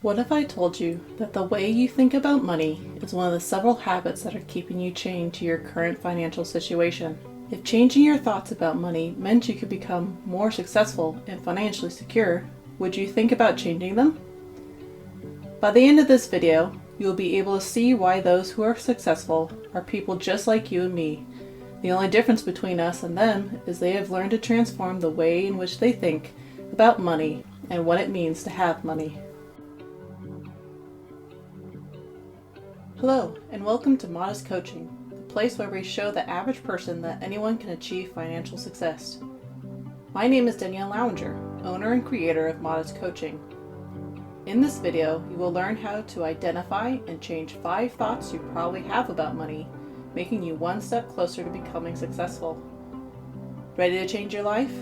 What if I told you that the way you think about money is one of the several habits that are keeping you chained to your current financial situation? If changing your thoughts about money meant you could become more successful and financially secure, would you think about changing them? By the end of this video, you will be able to see why those who are successful are people just like you and me. The only difference between us and them is they have learned to transform the way in which they think about money and what it means to have money. Hello, and welcome to Modest Coaching, the place where we show the average person that anyone can achieve financial success. My name is Danielle Lowinger, owner and creator of Modest Coaching. In this video, you will learn how to identify and change 5 thoughts you probably have about money, making you one step closer to becoming successful. Ready to change your life?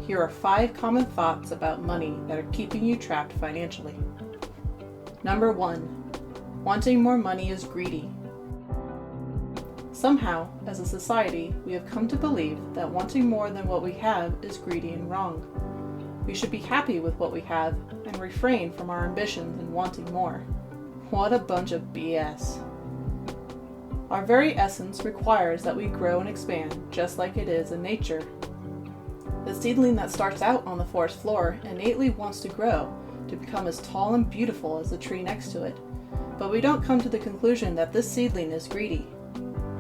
Here are 5 common thoughts about money that are keeping you trapped financially. Number 1. Wanting more money is greedy. Somehow, as a society, we have come to believe that wanting more than what we have is greedy and wrong. We should be happy with what we have and refrain from our ambitions and wanting more. What a bunch of BS. Our very essence requires that we grow and expand just like it is in nature. The seedling that starts out on the forest floor innately wants to grow to become as tall and beautiful as the tree next to it. But we don't come to the conclusion that this seedling is greedy.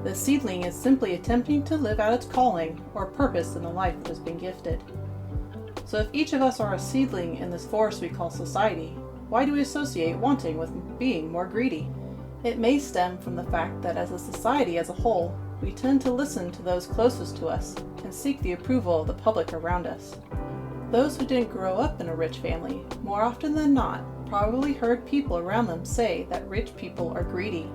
The seedling is simply attempting to live out its calling or purpose in the life it has been gifted. So if each of us are a seedling in this forest we call society, why do we associate wanting with being more greedy? It may stem from the fact that as a society as a whole, we tend to listen to those closest to us and seek the approval of the public around us. Those who didn't grow up in a rich family, more often than not, probably heard people around them say that rich people are greedy.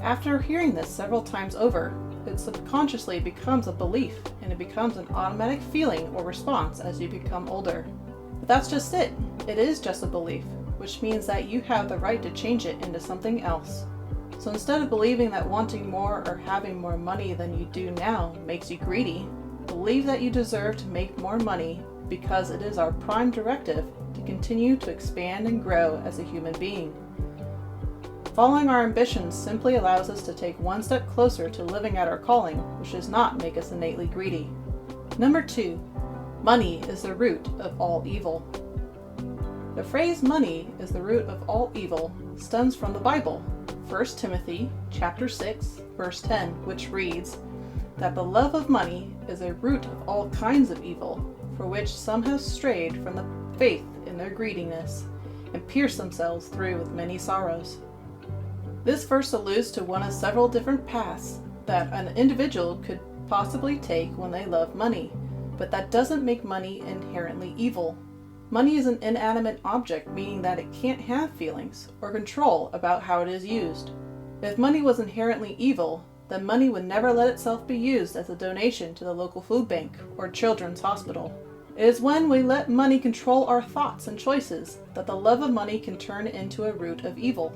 After hearing this several times over, it subconsciously becomes a belief and it becomes an automatic feeling or response as you become older. But that's just it. It is just a belief, which means that you have the right to change it into something else. So instead of believing that wanting more or having more money than you do now makes you greedy, believe that you deserve to make more money because it is our prime directive to continue to expand and grow as a human being. Following our ambitions simply allows us to take one step closer to living out our calling, which does not make us innately greedy. Number 2, money is the root of all evil. The phrase money is the root of all evil stems from the Bible, 1 Timothy chapter 6, verse 10, which reads that the love of money is a root of all kinds of evil, for which some have strayed from the faith in their greediness, and pierced themselves through with many sorrows. This verse alludes to one of several different paths that an individual could possibly take when they love money, but that doesn't make money inherently evil. Money is an inanimate object, meaning that it can't have feelings or control about how it is used. If money was inherently evil, then money would never let itself be used as a donation to the local food bank or children's hospital. It is when we let money control our thoughts and choices that the love of money can turn into a root of evil.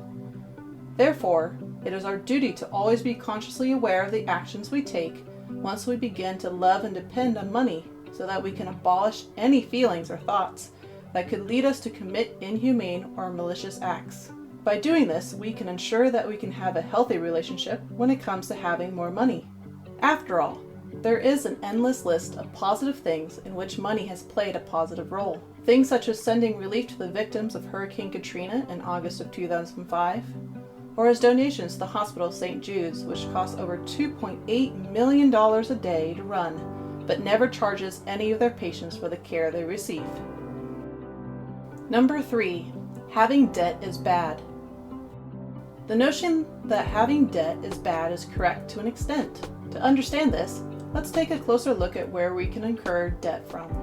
Therefore, it is our duty to always be consciously aware of the actions we take once we begin to love and depend on money, so that we can abolish any feelings or thoughts that could lead us to commit inhumane or malicious acts. By doing this, we can ensure that we can have a healthy relationship when it comes to having more money. After all, there is an endless list of positive things in which money has played a positive role. Things such as sending relief to the victims of Hurricane Katrina in August of 2005, or as donations to the Hospital of St. Jude's, which costs over $2.8 million a day to run, but never charges any of their patients for the care they receive. Number 3, having debt is bad. The notion that having debt is bad is correct to an extent. To understand this, let's take a closer look at where we can incur debt from.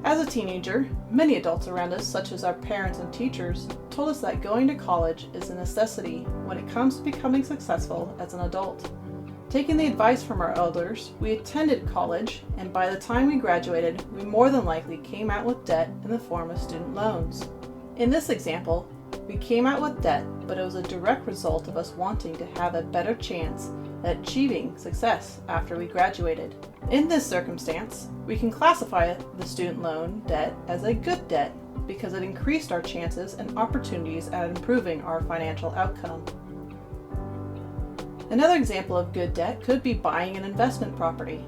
As a teenager, many adults around us, such as our parents and teachers, told us that going to college is a necessity when it comes to becoming successful as an adult. Taking the advice from our elders, we attended college, and by the time we graduated, we more than likely came out with debt in the form of student loans. In this example, we came out with debt, but it was a direct result of us wanting to have a better chance at achieving success after we graduated. In this circumstance, we can classify the student loan debt as a good debt because it increased our chances and opportunities at improving our financial outcome. Another example of good debt could be buying an investment property.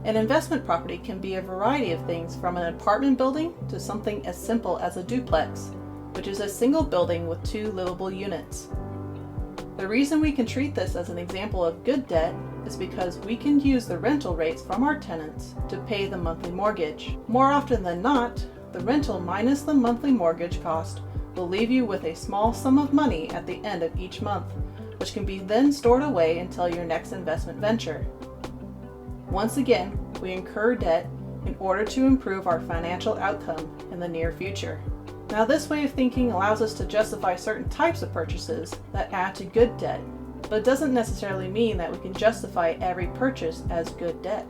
An investment property can be a variety of things, from an apartment building to something as simple as a duplex, which is a single building with 2 livable units. The reason we can treat this as an example of good debt is because we can use the rental rates from our tenants to pay the monthly mortgage. More often than not, the rental minus the monthly mortgage cost will leave you with a small sum of money at the end of each month, which can be then stored away until your next investment venture. Once again, we incur debt in order to improve our financial outcome in the near future. Now, this way of thinking allows us to justify certain types of purchases that add to good debt, but it doesn't necessarily mean that we can justify every purchase as good debt.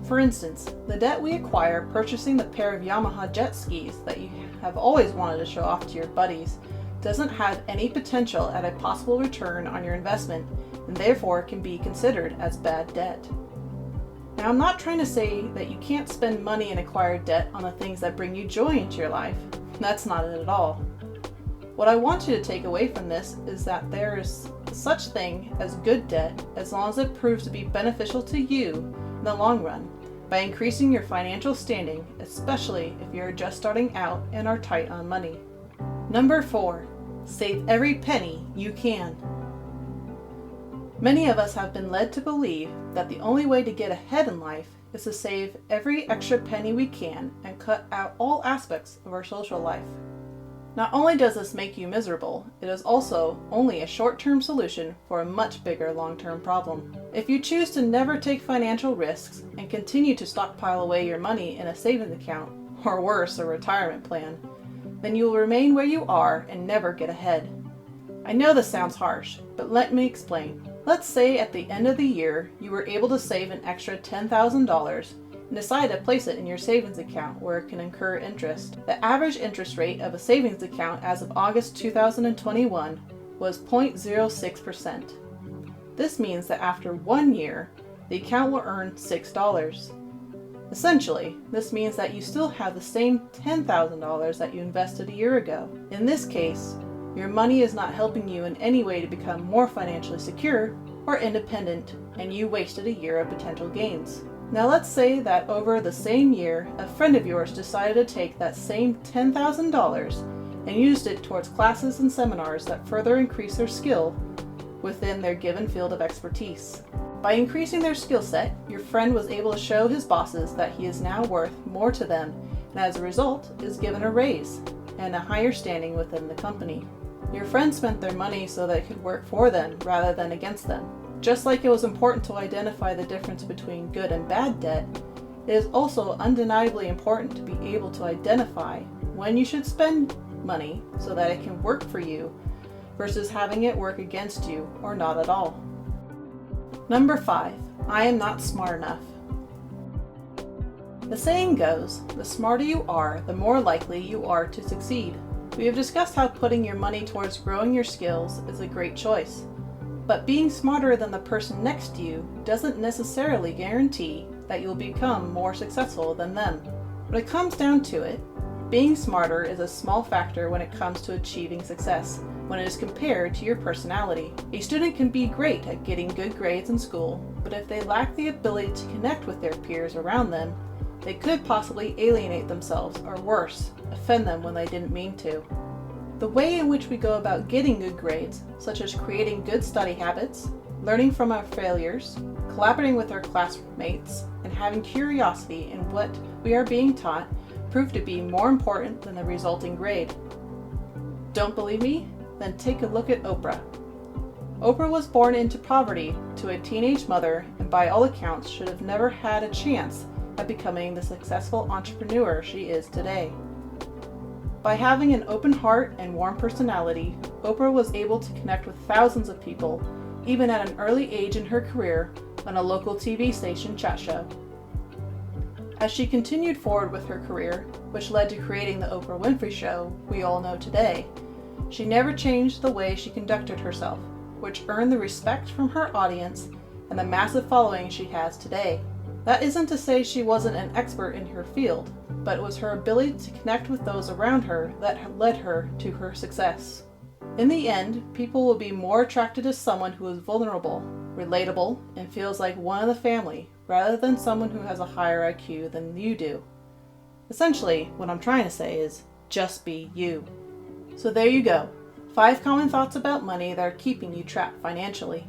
For instance, the debt we acquire purchasing the pair of Yamaha jet skis that you have always wanted to show off to your buddies doesn't have any potential at a possible return on your investment, and therefore can be considered as bad debt. Now, I'm not trying to say that you can't spend money and acquire debt on the things that bring you joy into your life. That's not it at all. What I want you to take away from this is that there is such thing as good debt as long as it proves to be beneficial to you in the long run by increasing your financial standing, especially if you're just starting out and are tight on money. Number 4, save every penny you can. Many of us have been led to believe that the only way to get ahead in life is to save every extra penny we can and cut out all aspects of our social life. Not only does this make you miserable, it is also only a short-term solution for a much bigger long-term problem. If you choose to never take financial risks and continue to stockpile away your money in a savings account, or worse, a retirement plan, then you will remain where you are and never get ahead. I know this sounds harsh, but let me explain. Let's say at the end of the year you were able to save an extra $10,000 and decide to place it in your savings account where it can incur interest. The average interest rate of a savings account as of August 2021 was 0.06%. This means that after 1 year, the account will earn $6. Essentially, this means that you still have the same $10,000 that you invested a year ago. In this case, your money is not helping you in any way to become more financially secure or independent, and you wasted a year of potential gains. Now let's say that over the same year, a friend of yours decided to take that same $10,000 and used it towards classes and seminars that further increase their skill within their given field of expertise. By increasing their skill set, your friend was able to show his bosses that he is now worth more to them, and as a result is given a raise and a higher standing within the company. Your friend spent their money so that it could work for them rather than against them. Just like it was important to identify the difference between good and bad debt, it is also undeniably important to be able to identify when you should spend money so that it can work for you versus having it work against you or not at all. Number 5, I am not smart enough. The saying goes, the smarter you are, the more likely you are to succeed. We have discussed how putting your money towards growing your skills is a great choice, but being smarter than the person next to you doesn't necessarily guarantee that you'll become more successful than them. When it comes down to it, being smarter is a small factor when it comes to achieving success when it is compared to your personality. A student can be great at getting good grades in school, but if they lack the ability to connect with their peers around them, they could possibly alienate themselves, or worse, offend them when they didn't mean to. The way in which we go about getting good grades, such as creating good study habits, learning from our failures, collaborating with our classmates, and having curiosity in what we are being taught, prove to be more important than the resulting grade. Don't believe me? Then take a look at Oprah. Oprah was born into poverty to a teenage mother, and by all accounts should have never had a chance at becoming the successful entrepreneur she is today. By having an open heart and warm personality, Oprah was able to connect with thousands of people, even at an early age in her career on a local TV station chat show. As she continued forward with her career, which led to creating the Oprah Winfrey Show we all know today, she never changed the way she conducted herself, which earned the respect from her audience and the massive following she has today. That isn't to say she wasn't an expert in her field, but it was her ability to connect with those around her that led her to her success. In the end, people will be more attracted to someone who is vulnerable, relatable, and feels like one of the family, rather than someone who has a higher IQ than you do. Essentially, what I'm trying to say is, just be you. So there you go, 5 common thoughts about money that are keeping you trapped financially.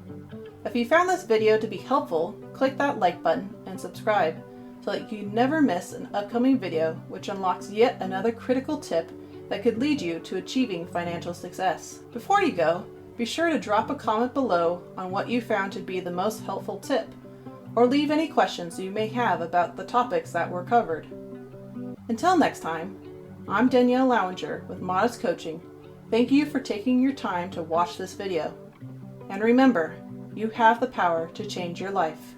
If you found this video to be helpful, click that like button and subscribe so that you never miss an upcoming video which unlocks yet another critical tip that could lead you to achieving financial success. Before you go, be sure to drop a comment below on what you found to be the most helpful tip, or leave any questions you may have about the topics that were covered. Until next time, I'm Danielle Lowinger with Modest Coaching. Thank you for taking your time to watch this video. And remember, you have the power to change your life.